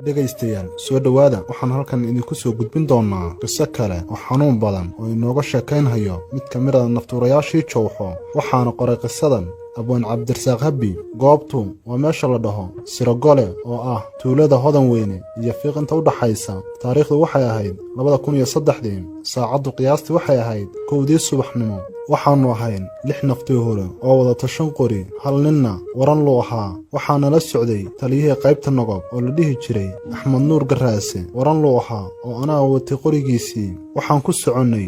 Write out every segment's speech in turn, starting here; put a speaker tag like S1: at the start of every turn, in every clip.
S1: dhegaystayaal soo dhawaada waxaan halkan idinku soo gudbin doonaa qiso kale oo xanuun badan oo inooga sheekaynhayo mid ka mid ah naftuurayaashii Jowxo waxaana qoray qisadan abwaan cabdirasaaq habbi. goobtu waa meesha la dhaho Sirogole oo ah tuulada Hodan Weyne iyo fiiqinta u dhaxaysa. taariikhdu waxay ahayd 2003 saacadu qiyaastii waxay ahayd 1:00 subaxnimo. waxaanu ahayn 6 naftii hore oo wada tashan qori, hal ninna waran loo ahaa. waxaana la socday taliyihii qaybta Nogob oo la dhihi jiray Axmed Nuur Garaase, waran loo ahaa oo anaa watay qorigiisii. waxaan ku soconnay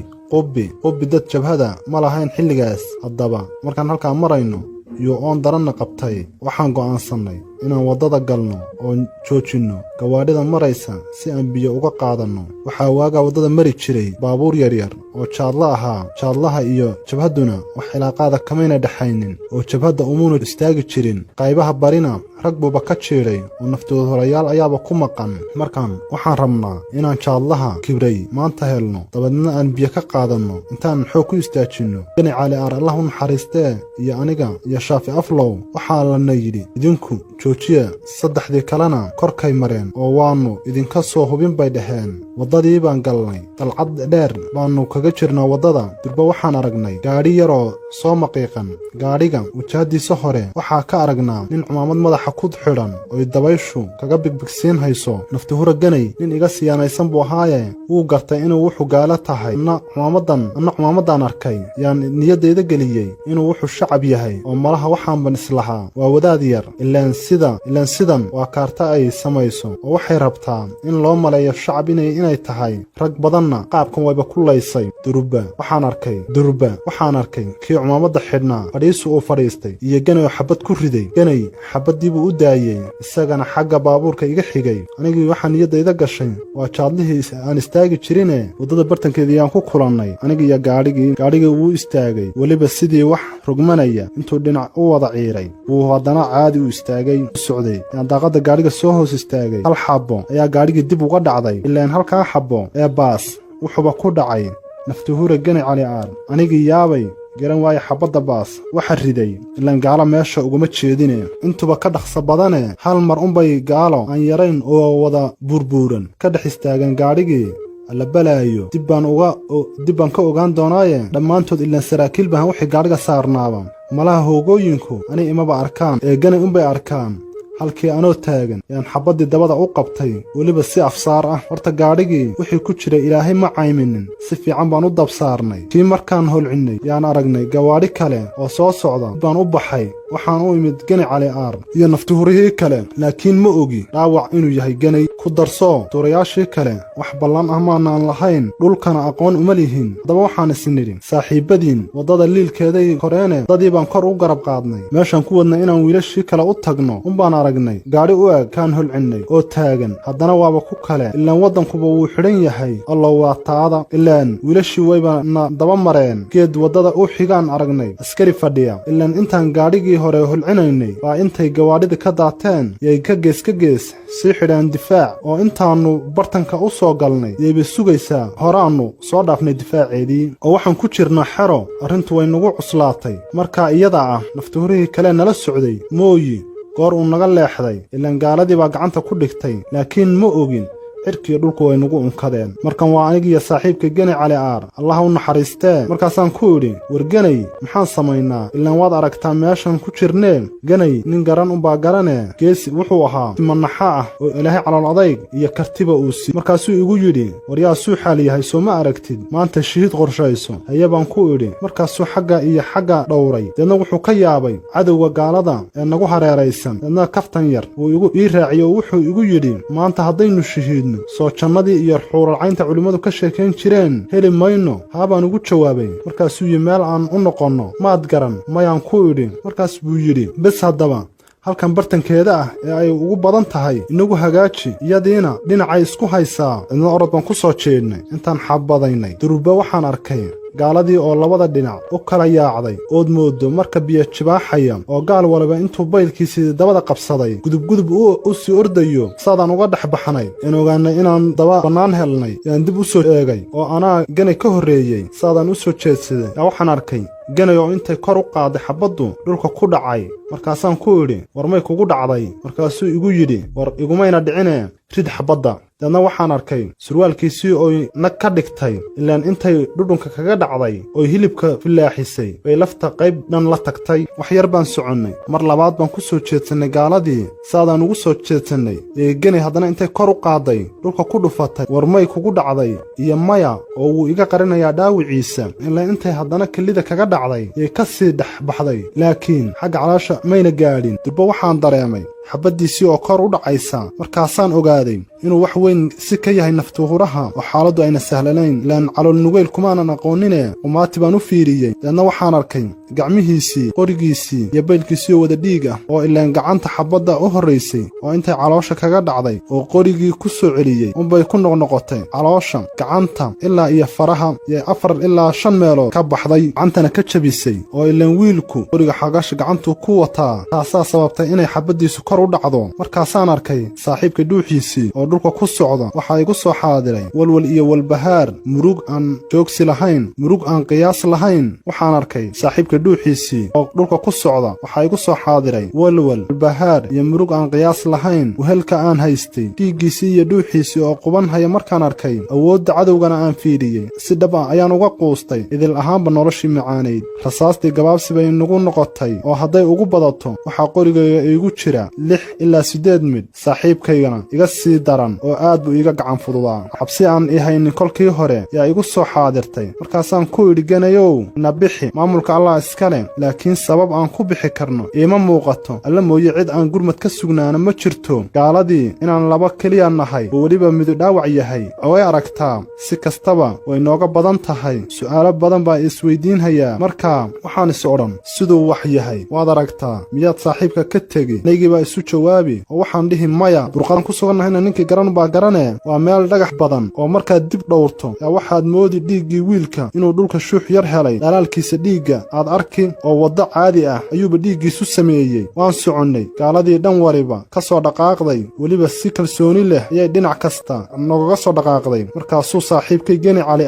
S1: qubbi dad jabhada ma lahayn xilligaas. haddaba markaan halkaa marayno iyo oon daranna qabtay, waxaan go'aansannay inaan waddada galno oo joojinno gawaadhida maraysa si aan biyo uga qaadanno. waxaa waagaa waddada mari jiray baabuur yaryar oo jaadla ahaa. jaadlaha iyo jabhadduna wax cilaaqaada kamayna dhexaynin oo jabhadda umuuna istaagi jirin. qaybaha barina rag buuba ka jiidhay oo naftoodhorayaal ayaaba ku maqan. markaan waxaan rabnaa inaan jaadlaha kibray maanta helno, dabadeedna aan biyo ka qaadanno intaan xoog ku istaajinno. gani cali aar allah u naxariistee iyo aniga iyo shaafi aflow waxaa lana yidhi idinku joojiya. saddexdii kalena korkay mareen oo waannu idinka soo hubin bay dhaheen. waddadii baan galnay. dalcad dheer baannu kaga jirnaa waddada. durba waxaan aragnay gaadhi yaroo soo maqiiqan. gaadhiga wajahadiisa hore waxaa ka aragnaa nin cumaamad madaxa ku xidhan oy dabayshu kaga bigbigsiin hayso. naftihura ganay nin iga siyaanaysan buu ahaaye wuu gartay inuu wuxuu gaalo tahay. anna cumaamaddaan arkay yaan niyaddayda geliyey inuu wuxuu shacab yahay oo malaha waxaanban islahaa waa wadaad yar. ilaan sidan waa kaarta ay samayso oo waxay rabtaa in loo maleeyo shacab inay tahay. rag badanna qaabkan wayba ku laysay. durba waxaan arkay kii cumaamadda xidhnaa fadhiisu uu fadhiistay iyo ganay oo xabad ku riday. ganay xabaddiibuu u daayey, isagana xagga baabuurka iga xigay. anigii waxaa niyaddayda gashay waa jaadlihii aan istaagi jirine waddada bartankeedii yaan ku kulannay. anigiiyo gaadhigii wuu istaagay, weliba sidii wax rogmanaya intuu dhinac u wada ciiray wuu haddana caadi u istaagay u socday. yaan daaqadda gaadhiga soo hoos istaagay. hal xabbo ayaa gaadhigii dib uga dhacday. ilaan halkaa xabbo ee baas wuxuuba ku dhacay naftuhure gani cali aar. anigii yaabay garan waaye xabbadda baas waxa riday. ilaan gaalo meesha uguma jeedine intuba ka dhaqsa badane hal mar unbay gaalo aan yarayn oo wada buurbuuran ka dhex istaagan gaadhigii. alla balaayo dib baan ka ogaan doonaaye dhammaantood ilaan saraakiil bahan wixii gaadhiga saarnaaba. malaha hoogooyinku ani imaba arkaan ee gani unbay arkaan. halkii anoo taagan yaan xabaddii dabada u qabtay, weliba si afsaar ah. horta gaadhigii wixii ku jiray ilaahay ma cayminin, si fiican baan u dabsaarnay. kii markaan holcinnay yaan aragnay gawaadhi kale oo soo socda. dib baan u baxay. waxaan u imid gani cali aar iyo naftihurihii kale, laakiin ma ogi dhaawac inuu yahay ganay. ku darsoo tuurayaashii kale wax ballan ah maanaan lahayn, dhulkana aqoon uma lihin. haddaba waxaan isnidhi saaxiibbadiin waddada liilkeeday koreene dadii baan kor u garab qaadnay. meeshaan ku wadnay inaan wiilashii kale u tagno unbaan aragnay gaadhi u eg kaan holcinnay oo taagan. haddana waaba ku kale, ilaan waddankuba wuu xidhan yahay. allow waa taada. ilaan wiilashii wayba na daba mareen. geed waddada u xigaan aragnay askari fadhiya. ilaan intaan gaadhigii hore holcinaynay waa intay gawaadhida ka daateen yay ka gees sii xidhaan difaac oo intaannu bartanka u soo galnay yayba sugaysaa. horaannu soo dhaafnay difaaceedii oo waxaan ku jirnaa xero. arrintu way nagu cuslaatay. markaa iyada ah naftihurihii kale nala socday mooyi goor uu naga leexday. ilaan gaaladii baa gacanta ku dhigtay, laakiin ma ogin cirkiiyo dhulku way nagu unkadeen. markan waa anigiiyo saaxiibka gani cali aar allah u naxariistee. markaasaan ku idhi war ganay maxaan samaynaa? ilaan waad aragtaa meeshan ku jirnee. ganay nin garan unbaa garanee geesi wuxuu ahaa timanaxa ah oo ilaahay calool adayg iyo kartiba uu sii. markaasuu igu yidhi war yaa suu xaal yahay soo ma aragtid maanta shahiid qorshayso. haye baan ku idhi. markaasuu xagga iyo xagga dhowray. deedna wuxuu ka yaabay cadowga gaalada ee nagu hareeraysan. deedna kaftan yar wuu ii raaciyey oo wuxuu igu yidhi maanta haddaynu shahiidno soo jannadii iyo xuuralcaynta culimmadu ka sheekayn jireen heli mayno. haabaan ugu jawaabay. markaasuu yidhi meel aan u noqonno maad garan? mayaan ku idhi. markaas buu yidhi bes haddaba halkan bartankeeda ah ee ay ugu badan tahay inagu hagaaji. iyadiina dhinacay isku haysaa. cidna orod baan ku soo jeednay intaan xabadaynay. durba waxaan arkay gaaladii oo labada dhinac u kala yaacday ood moodo marka biyo jibaaxaya oo gaal waliba intuu baylkiisii dabada qabsaday gudub u sii ordayo saadaan uga dhex baxnay in ogaanay inaan daba bannaan helnay yaan dib u soo eegay oo anaa ganay ka horreeyey saadaan u soo jeedsaday yaa waxaan arkay ganay oo intay kor u qaaday xabaddu dhulka ku dhacay markaasaan ku idhi war may kugu dhacday markaasuu igu yidhi war igumayna dhicine rid xabadda dadna waxaan arkay surwaalkiisii ooy nag ka dhigtay ilaan intay dhudhunka kaga dhacday ooy hilibka filaaxisay bay lafta qayb dhan la tagtay wax yar baan soconnay mar labaad baan ku soo jeedsannay gaaladii saadaan ugu soo jeedsannay ganay haddana intay kor u qaaday dhulka ku dhufatay war may kugu dhacday iyo maya oo wuu iga qarinayaa dhaawiciisa ilaa intay haddana kelida kaga dhacday yay ka sii dhex baxday laakiin xagga caloosha mayna gaadhin durba waxaan dareemay xabaddiisii oo kor u dhacaysa markaasaan ogaaday inuu wax weyn si ka yahay naftuhuraha oo xaaladdu ayna sahlanayn ilaan calool nugayl kumaanan aqoonine umaati baan u fiiriyey deedna waxaan arkay gacmihiisii qorigiisii iyo baylkiisii oo wada dhiig ah oo ilaan gacanta xabadda u horraysay oo intay caloosha kaga dhacday oo qorigii ku soo celiyey unbay ku noqnoqotay caloosha gacanta ilaa iyo faraha iyo 4 ilaa 5 meelood ka baxday gacantana ka jabisay oo ilaan wiilku qoriga xagasha gacantuu ku wataa taasaa sababtay inay xabaddiisu kor u dhacdo markaasaan arkay saaxiibka dhuuxiisii oo dhulka ku socda waxaa igu soo xaadiray walwal iyo walbahaar murug aan joogsi lahayn murug aan qiyaas lahayn waxaan arkay saaxiibka dhuuxiisii oo dhulka ku socda waxaa igu soo xaadiray walwal walbahaar iyo murug aan qiyaas lahayn wehelka aan haystay dhiiggiisii iyo dhuuxiisii oo quban haya markaan arkay awoodda cadowgana aan fiiriyey si dhab ah ayaan uga quustay idil ahaanba noloshii macaanayd rasaastii gabaabsi bay nagu noqotay oo hadday ugu badato waxaa qorigayga iigu jira 6 ilaa 8 mid saaxiibkaygana iga sii daran oo aad buu iga gacan fududaa xabsi aan i haynin kolkii hore yaa igu soo xaadirtay markaasaan ku idhi ganayow na bixi maamulka allah iskale laakiin sabab aan ku bixi karno iima muuqato alla mooye cid aan gurmad ka sugnaana ma jirto gaaladii inaan laba keliya nahay oo weliba midu dhaawac yahay oo ay aragtaa si kastaba way nooga badan tahay su'aalo badan baa isweydiinhayaa markaa waxaan is odhan siduu wax yahay waad aragtaa miyaad saaxiibka ka tegi naygii isu jawaabi oo waxaan dhihi maya burqadan ku sugannahayna ninkii garan baa garanee waa meel dhagax badan oo markaad dib dhowrto yaa waxaad moodi dhiiggii wiilka inuu dhulka shuux yar helay dhalaalkiisa dhiigga aad arki oo waddo caadi ah ayuuba dhiiggiisu sameeyey waan soconnay gaaladii dhan waliba ka soo dhaqaaqday weliba si kalsooni leh ayay dhinac kasta nogaga soo dhaqaaqday markaasuu saaxiibkay geni cali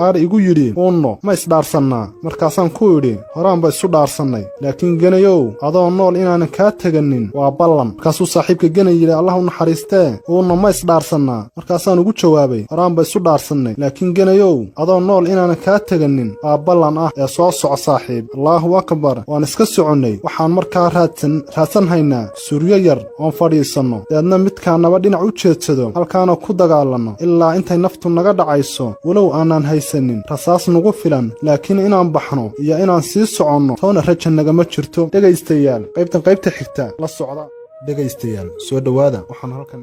S1: aar igu yidhi uunno ma isdhaarsannaa markaasaan ku idhi horaanba isu dhaarsannay laakiin genayow adoo nool inaanan kaa teganin waa ballan markaasuu saaxiibka gena yidhi allah u naxariistee uunna ma isdhaarsannaa markaasaan ugu jawaabay horaanba isu dhaarsannay laakiin genayow adoo nool inaanan kaa teganin waa ballan ah ee soo soco saaxiib allaahu akbar waan iska soconnay waxaan markaa raadsan haynaa suryo yar oon fadhiisanno deedna midkaanaba dhinac u jeedsado halkaana ku dagaalanno ilaa intay naftu naga dhacayso walow aanaan haysanin rasaas nagu filan laakiin inaan baxno iyo inaan sii soconno toona raja nagama jirto dhegaystayaal qaybta xigta la socda dhegaystayaal soo dhowaada waxaan halkan